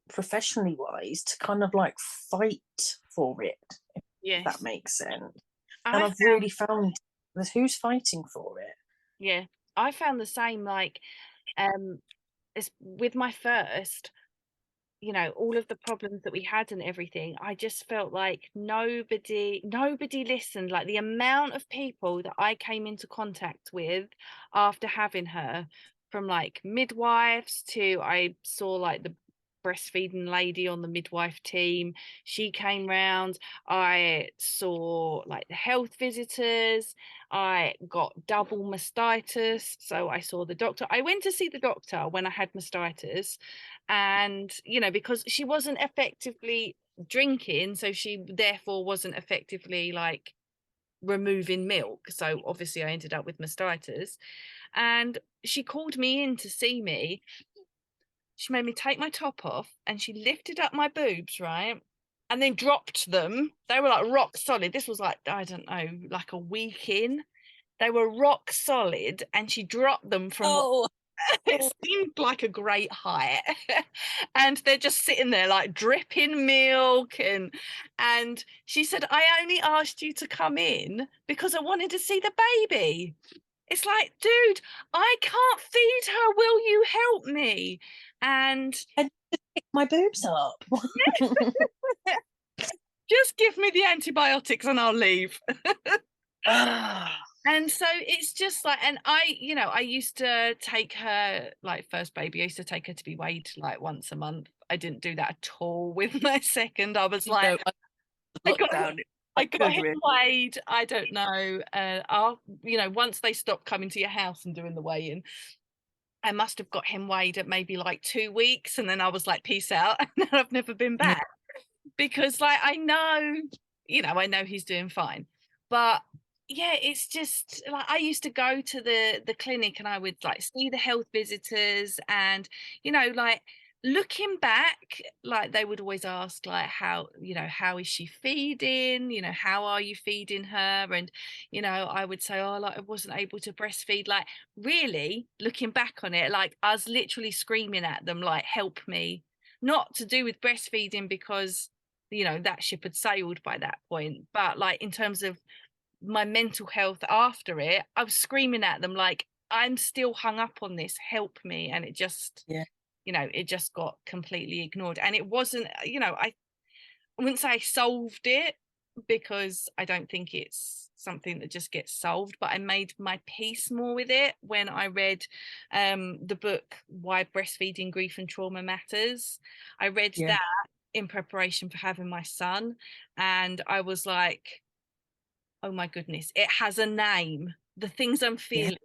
professionally wise, to kind of like fight for it, if that makes sense. And I've really found that who's fighting for it. Yeah, I found the same, like, as with my first, all of the problems that we had and everything, I just felt like nobody listened. Like, the amount of people that I came into contact with after having her, from like midwives to, I saw like the breastfeeding lady on the midwife team, she came round. I saw like the health visitors. I got double mastitis, so I saw the doctor. I went to see the doctor when I had mastitis, and because she wasn't effectively drinking, so she therefore wasn't effectively like removing milk, so obviously I ended up with mastitis. And she called me in to see me. She made me take my top off, and she lifted up my boobs, right, and then dropped them. They were like rock solid. This was like, I don't know, like a week in. They were rock solid, and she dropped them from it seemed like a great height. And they're just sitting there like dripping milk, and she said, I only asked you to come in because I wanted to see the baby. It's like, dude, I can't feed her, will you help me? And pick my boobs up. just give me the antibiotics and I'll leave. Ah. And so it's just like, and I used to take her, like, first baby, I used to take her to be weighed like once a month. I didn't do that at all with my second. I was like, I got him weighed. I don't know. Once they stopped coming to your house and doing the weighing, I must have got him weighed at maybe like 2 weeks, and then I was like, peace out. And I've never been back, because like I know he's doing fine. But yeah, it's just like, I used to go to the clinic, and I would like see the health visitors, and like, looking back, like, they would always ask like, how is she feeding, how are you feeding her? And I would say, oh, like, I wasn't able to breastfeed. Like, really, looking back on it, like, I was literally screaming at them like, help me. Not to do with breastfeeding, because that ship had sailed by that point, but like, in terms of my mental health after it, I was screaming at them like, I'm still hung up on this, help me. And it just it just got completely ignored. And it wasn't, I wouldn't say I solved it, because I don't think it's something that just gets solved, but I made my peace more with it when I read the book Why Breastfeeding Grief and Trauma Matters. I read that in preparation for having my son, and I was like, oh my goodness, it has a name. The things I'm feeling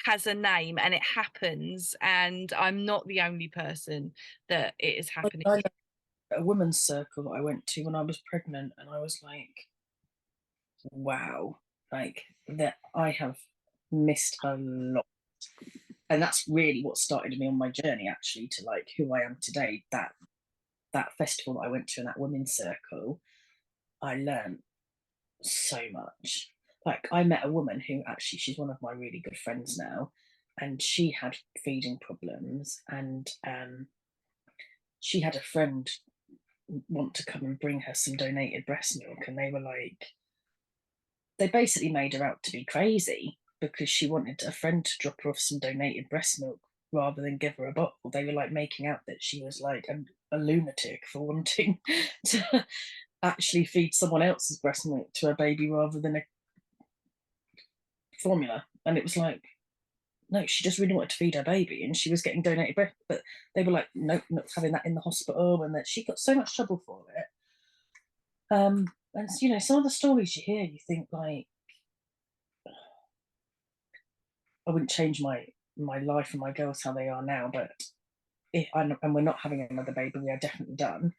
has a name, and it happens, and I'm not the only person that it is happening. I a women's circle that I went to when I was pregnant, and I was like, wow, like, that I have missed a lot. And that's really what started me on my journey, actually, to like who I am today. That festival that I went to in that women's circle, I learned so much. Like, I met a woman who, actually, she's one of my really good friends now, and she had feeding problems, and she had a friend want to come and bring her some donated breast milk, and they were like, they basically made her out to be crazy. because she wanted a friend to drop her off some donated breast milk rather than give her a bottle. They were like making out that she was like a lunatic for wanting to actually feed someone else's breast milk to a baby rather than a formula. And it was like, no, she just really wanted to feed her baby and she was getting donated breast. But they were like, nope, not having that in the hospital. And that she got so much trouble for it. And you know, some of the stories you hear, you think like, I wouldn't change my life and my girls how they are now, but and we're not having another baby, we are definitely done.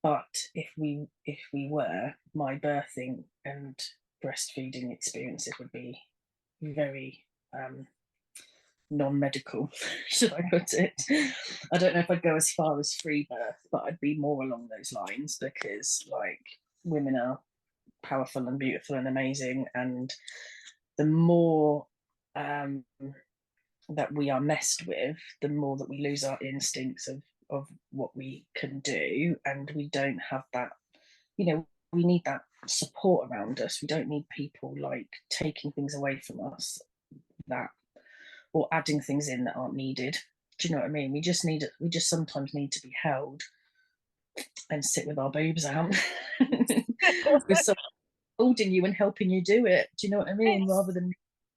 But if we were, my birthing and breastfeeding experiences would be very non-medical, should I put it. I don't know if I'd go as far as free birth, but I'd be more along those lines, because like, women are powerful and beautiful and amazing, and the more that we are messed with, the more that we lose our instincts of what we can do, and we don't have that, you know, we need that support around us. We don't need people like taking things away from us, that, or adding things in that aren't needed. Do you know what I mean? We just sometimes need to be held and sit with our boobs out with someone holding you and helping you do it. Do you know what I mean? Rather than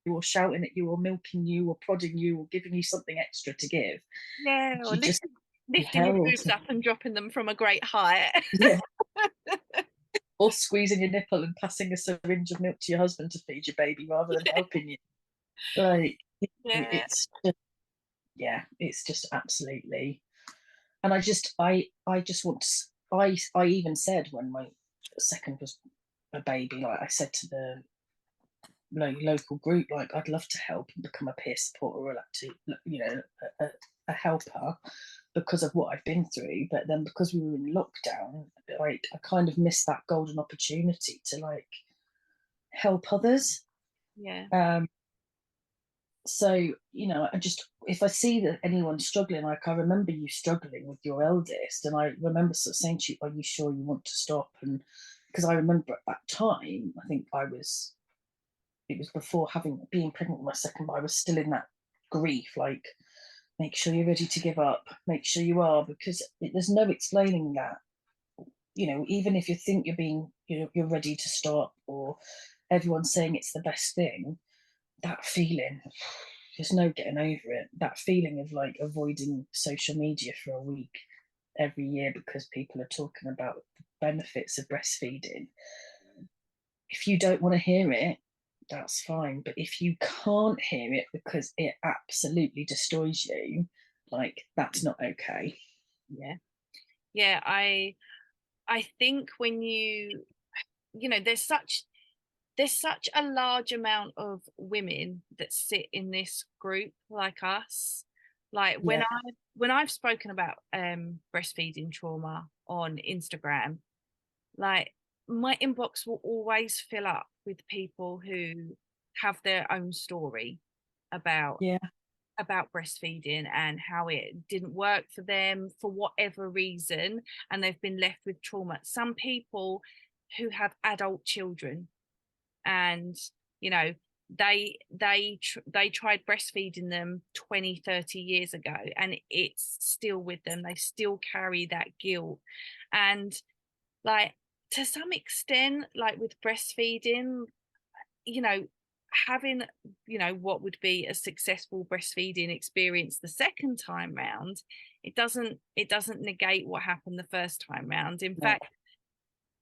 or shouting at you or milking you or prodding you or giving you something extra to give. Yeah, or You just lifting your boobs up and dropping them from a great height. Yeah. Or squeezing your nipple and passing a syringe of milk to your husband to feed your baby rather than helping you. Like, it's just, yeah, it's just absolutely. And I just want to, I even said when my second was a baby, like I said to the local group, like, I'd love to help and become a peer supporter or you know, a helper because of what I've been through. But then because we were in lockdown, like, I kind of missed that golden opportunity to like help others. Yeah. So, you know, if I see that anyone's struggling, like I remember you struggling with your eldest, and I remember sort of saying to you, are you sure you want to stop? And because I remember at that time, I think it was before being pregnant with my second, but I was still in that grief, like, make sure you're ready to give up, make sure you are, because there's no explaining that. You know, even if you think you're ready to stop, or everyone's saying it's the best thing, that feeling, there's no getting over it. That feeling of like avoiding social media for a week every year because people are talking about the benefits of breastfeeding. If you don't want to hear it, that's fine. But if you can't hear it because it absolutely destroys you, like, that's not okay. Yeah, I think when you know, there's such a large amount of women that sit in this group like us. Like, when I've spoken about breastfeeding trauma on Instagram, like, my inbox will always fill up with people who have their own story about Yeah. breastfeeding and how it didn't work for them for whatever reason, and they've been left with trauma. Some people who have adult children, and you know, they tried breastfeeding them 20-30 years ago, and it's still with them. They still carry that guilt. And like, to some extent, like with breastfeeding, you know, having, you know, what would be a successful breastfeeding experience the second time round, it doesn't negate what happened the first time round. In fact,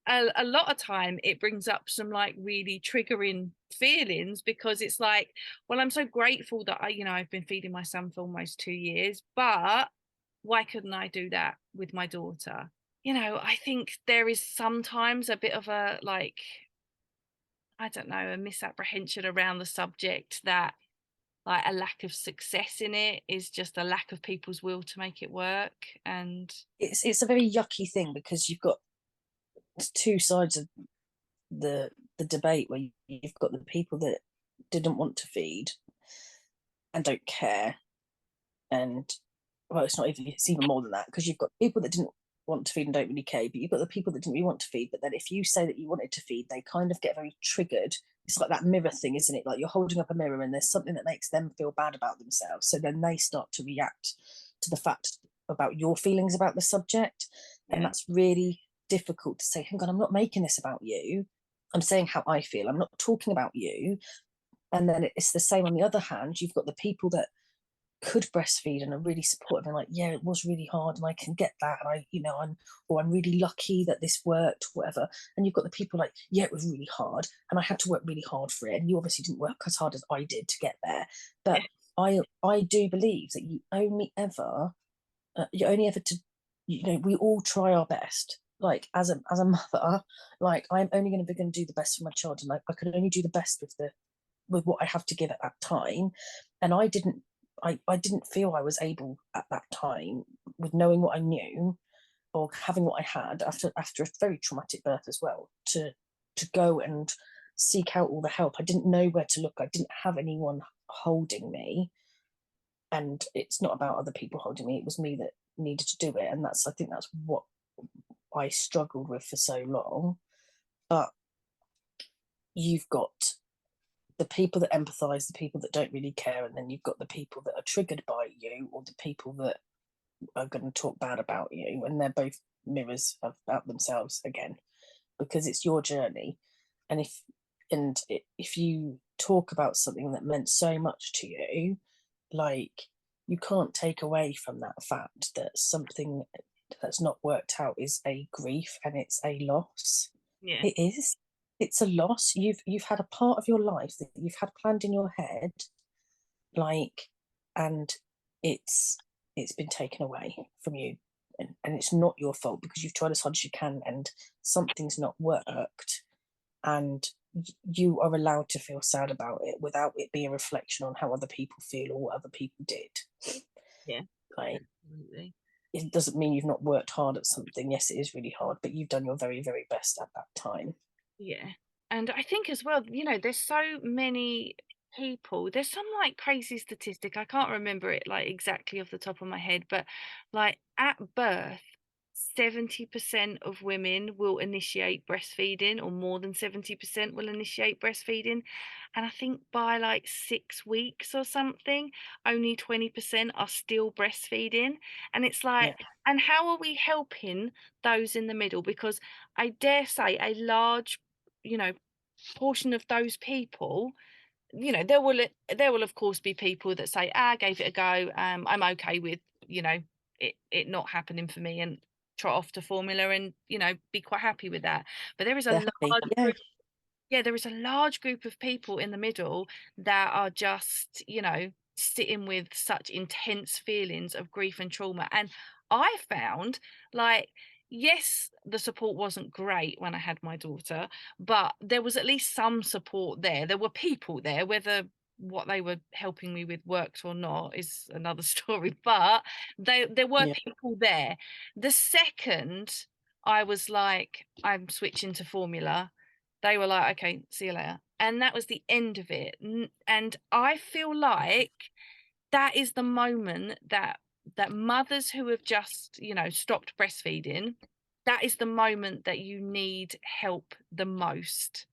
a lot of time it brings up some like really triggering feelings, because it's like, well, I'm so grateful that I've been feeding my son for almost 2 years, but why couldn't I do that with my daughter? You know, I think there is sometimes a bit of a, like, I don't know, a misapprehension around the subject, that like a lack of success in it is just a lack of people's will to make it work. And It's a very yucky thing, because you've got two sides of the debate, where you've got the people that didn't want to feed and don't care, and well, it's even more than that, because you've got people that didn't want to feed and don't really care, but you've got the people that didn't really want to feed, but then if you say that you wanted to feed, they kind of get very triggered. It's like that mirror thing, isn't it? Like you're holding up a mirror and there's something that makes them feel bad about themselves, so then they start to react to the fact about your feelings about the subject. And that's really difficult to say, hang on, I'm not making this about you, I'm saying how I feel, I'm not talking about you. And then it's the same on the other hand, you've got the people that could breastfeed and are really supportive and like, yeah, it was really hard and I can get that, and I'm really lucky that this worked, whatever. And you've got the people like, yeah, it was really hard and I had to work really hard for it, and you obviously didn't work as hard as I did to get there. But I do believe that you only ever to, we all try our best. Like as a mother, like I'm only going to do the best for my child, and I can only do the best with what I have to give at that time. And I didn't feel I was able at that time, with knowing what I knew or having what I had after a very traumatic birth as well, to go and seek out all the help. I didn't know where to look. I didn't have anyone holding me. And it's not about other people holding me. It was me that needed to do it. And I think that's what I struggled with for so long. But you've got the people that empathize, the people that don't really care, and then you've got the people that are triggered by you, or the people that are going to talk bad about you, and they're both mirrors about themselves again, because it's your journey. And if you talk about something that meant so much to you, like, you can't take away from that fact that something that's not worked out is a grief and it's a loss. It is. It's a loss. You've had a part of your life that you've had planned in your head, like, and it's been taken away from you, and it's not your fault, because you've tried as hard as you can and something's not worked, and you are allowed to feel sad about it without it being a reflection on how other people feel or what other people did. Like, absolutely. It doesn't mean you've not worked hard at something. Yes, it is really hard, but you've done your very, very best at that time. And I think as well, there's so many people, there's some like crazy statistic, I can't remember it like exactly off the top of my head, but like at birth 70% of women will initiate breastfeeding, or more than 70% will initiate breastfeeding. And I think by like 6 weeks or something, only 20% are still breastfeeding. And it's like, and how are we helping those in the middle? Because I dare say a large, portion of those people, there will of course be people that say, I gave it a go, I'm okay with it not happening for me, and trot off to formula and be quite happy with that. But there is a large group, there is a large group of people in the middle that are just sitting with such intense feelings of grief and trauma. And I found, like, yes, the support wasn't great when I had my daughter, but there was at least some support there. There were people there, whether what they were helping me with worked or not is another story, but there were people there. The second I was like, I'm switching to formula, they were like, okay, see you later. And that was the end of it. And I feel like that is the moment that mothers who have just, stopped breastfeeding, that is the moment that you need help the most.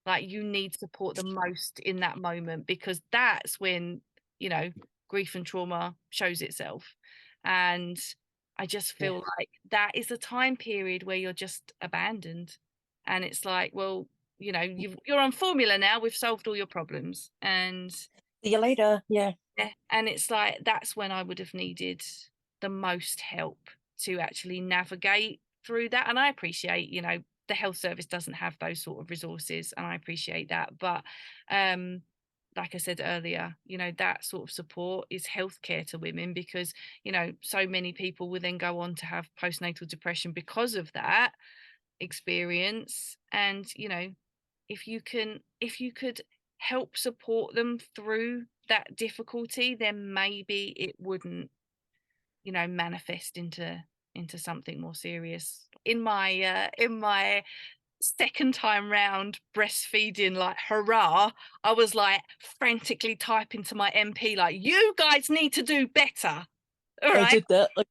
Like, you need support the most in that moment, because that's when, grief and trauma shows itself. And I just feel like that is a time period where you're just abandoned. And it's like, well, you're on formula now, we've solved all your problems. And see you later. and it's like, that's when I would have needed the most help to actually navigate through that. And I appreciate, the health service doesn't have those sort of resources, and I appreciate that. But like I said earlier, that sort of support is healthcare to women, because so many people will then go on to have postnatal depression because of that experience. And if you could help support them through that difficulty, then maybe it wouldn't manifest into something more serious. In my second time round breastfeeding, like, hurrah, I was like frantically typing to my MP, like, you guys need to do better. I right? did that. I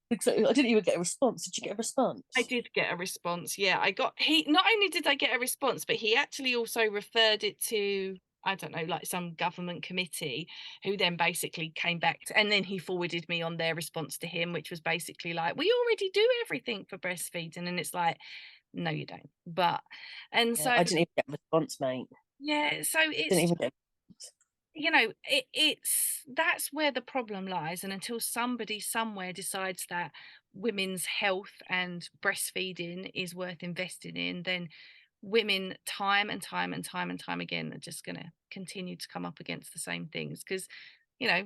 didn't even get a response. Did you get a response? I did get a response. Yeah, he not only did I get a response, but he actually also referred it to, I don't know, like some government committee who then basically came back and then he forwarded me on their response to him, which was basically like, we already do everything for breastfeeding. And it's like, no, you don't. But, and Yeah, so, I didn't even get a response, mate. yeah, so Didn't it's, even get. it's that's where the problem lies. And until somebody somewhere decides that women's health and breastfeeding is worth investing in, then women time and time and time and time again are just going to continue to come up against the same things, because you know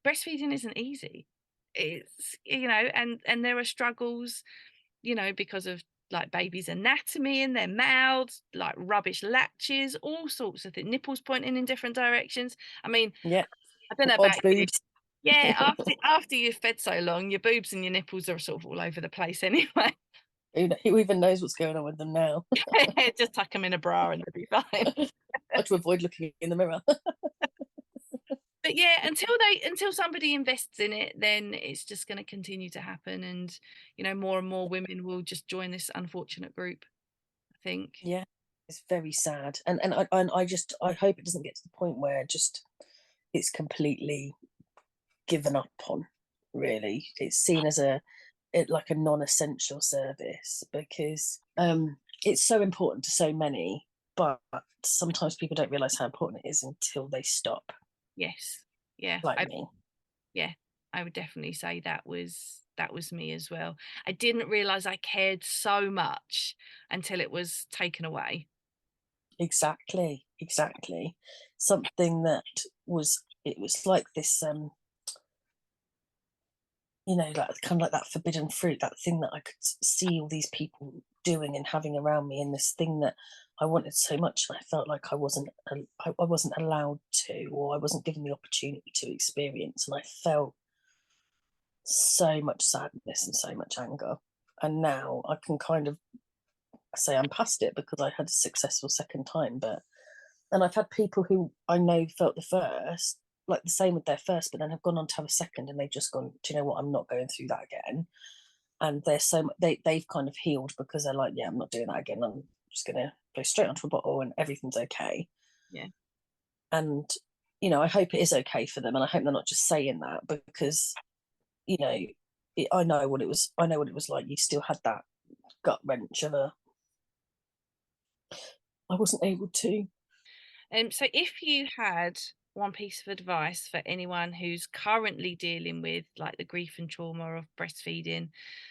breastfeeding isn't easy. It's, and there are struggles, because of like babies' anatomy in their mouths, like rubbish latches, all sorts of things, nipples pointing in different directions. I mean, Yeah, I don't know odd about you. boobs. Yeah, after you've fed so long, your boobs and your nipples are sort of all over the place anyway. Who even knows what's going on with them now? Just tuck them in a bra and they'll be fine. Try to avoid looking in the mirror. But yeah, until somebody invests in it, then it's just going to continue to happen, and more and more women will just join this unfortunate group, I think. Yeah, it's very sad, and I hope it doesn't get to the point where just it's completely given up on. Really, it's seen as like a non-essential service, because it's so important to so many, but sometimes people don't realize how important it is until they stop, Yes. Yeah. like me. Yeah, I would definitely say that was me as well. I didn't realize I cared so much until it was taken away. Exactly. Something that it was like this, like kind of like that forbidden fruit, that thing that I could see all these people doing and having around me, and this thing that I wanted so much, and I felt like I wasn't allowed to, or I wasn't given the opportunity to experience, and I felt so much sadness and so much anger. And now I can kind of say I'm past it because I had a successful second time, but and I've had people who I know felt the first, like the same with their first, but then have gone on to have a second, and they've just gone, do you know what? I'm not going through that again. And they've kind of healed because they're like, yeah, I'm not doing that again. I'm just gonna go straight onto a bottle, and everything's okay. Yeah. And I hope it is okay for them, and I hope they're not just saying that because I know what it was. I know what it was like. You still had that gut wrench of I wasn't able to. So if you had one piece of advice for anyone who's currently dealing with like the grief and trauma of breastfeeding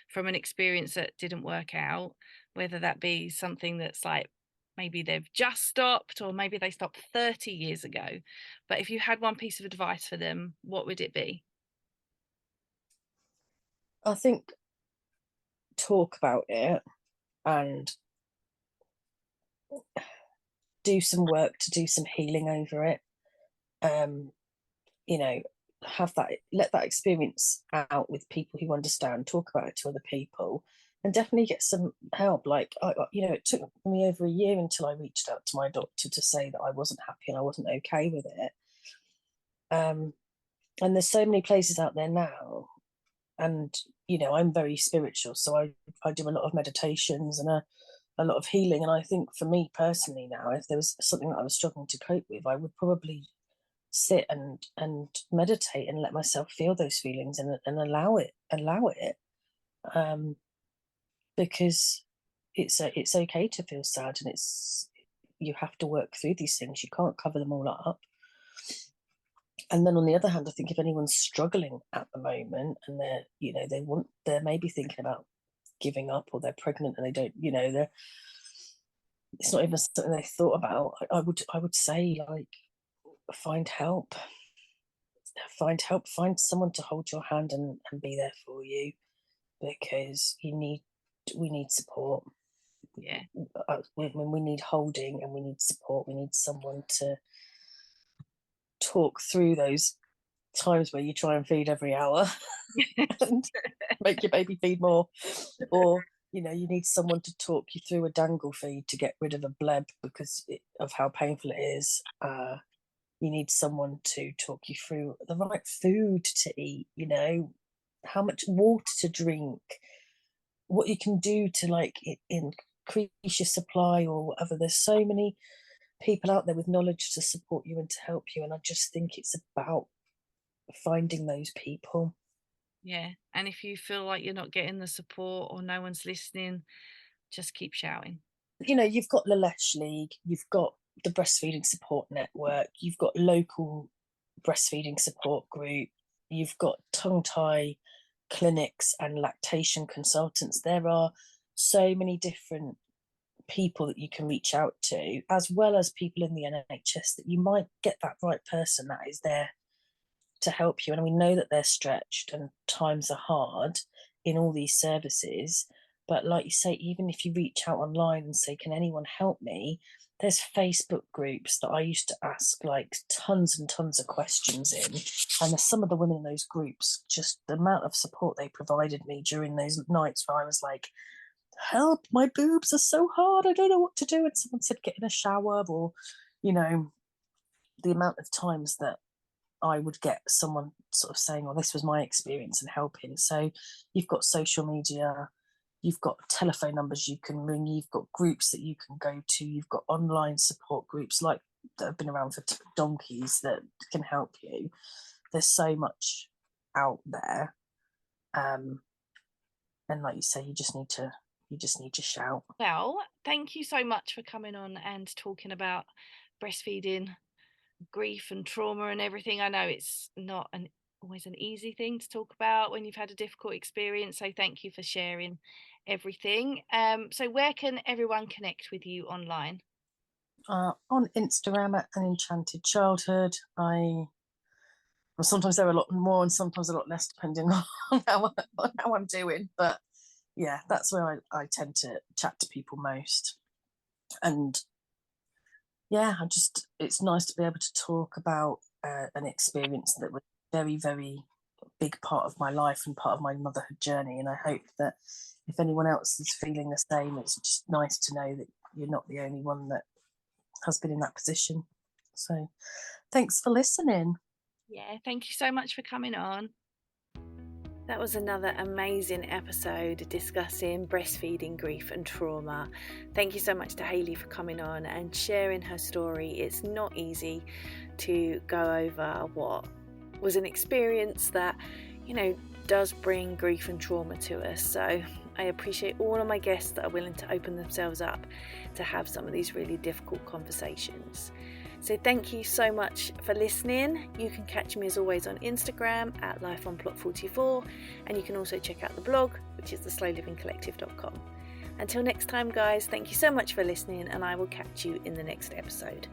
from an experience that didn't work out, whether that be something that's like maybe they've just stopped or maybe they stopped 30 years ago, but if you had one piece of advice for them, what would it be? I think talk about it and do some work to do some healing over it. Um, you know, let that experience out with people who understand, talk about it to other people, and definitely get some help. Like, it took me over a year until I reached out to my doctor to say that I wasn't happy and I wasn't okay with it. And there's so many places out there now, and I'm very spiritual, so I do a lot of meditations and a lot of healing. And I think for me personally now, if there was something that I was struggling to cope with, I would probably sit and meditate and let myself feel those feelings and allow it, because it's okay to feel sad, and you have to work through these things. You can't cover them all up. And then on the other hand, I think if anyone's struggling at the moment and they're maybe thinking about giving up, or they're pregnant and they don't, it's not even something they thought about. I would say, like, find help, find someone to hold your hand and be there for you, because we need support. Yeah. When we need holding and we need support, we need someone to talk through those times where you try and feed every hour and make your baby feed more, or you need someone to talk you through a dangle feed to get rid of a bleb because of how painful it is. You need someone to talk you through the right food to eat, how much water to drink, what you can do to like increase your supply or whatever. There's so many people out there with knowledge to support you and to help you, and I just think it's about finding those people. Yeah. And if you feel like you're not getting the support or no one's listening, just keep shouting. You know, you've got the Lesh League, you've got the Breastfeeding Support Network, you've got local breastfeeding support group, you've got tongue tie clinics and lactation consultants. There are so many different people that you can reach out to, as well as people in the NHS, that you might get that right person that is there to help you. And we know that they're stretched and times are hard in all these services. But like you say, even if you reach out online and say, can anyone help me? There's Facebook groups that I used to ask like tons and tons of questions in. And there's some of the women in those groups, just the amount of support they provided me during those nights where I was like, help, my boobs are so hard, I don't know what to do. And someone said, get in a shower, or, you know, the amount of times that I would get someone sort of saying, oh, this was my experience, and helping. So you've got social media, you've got telephone numbers you can ring, you've got groups that you can go to, you've got online support groups like that have been around for donkeys that can help you. There's so much out there. And like you say, you just need to shout. Well, thank you so much for coming on and talking about breastfeeding, grief and trauma and everything. I know it's not always an easy thing to talk about when you've had a difficult experience. So thank you for sharing everything. So where can everyone connect with you online? On Instagram at An Enchanted Childhood. Sometimes there are a lot more and sometimes a lot less, depending on how I'm doing. But yeah, that's where I tend to chat to people most. And yeah, it's nice to be able to talk about an experience that was very, very big part of my life and part of my motherhood journey. And I hope that if anyone else is feeling the same, it's just nice to know that you're not the only one that has been in that position. So thanks for listening. Yeah, thank you so much for coming on. That was another amazing episode discussing breastfeeding, grief and trauma. Thank you so much to Hayley for coming on and sharing her story. It's not easy to go over what was an experience that, does bring grief and trauma to us. So I appreciate all of my guests that are willing to open themselves up to have some of these really difficult conversations. So thank you so much for listening. You can catch me as always on Instagram at lifeonplot44, and you can also check out the blog, which is theslowlivingcollective.com. Until next time, guys, thank you so much for listening, and I will catch you in the next episode.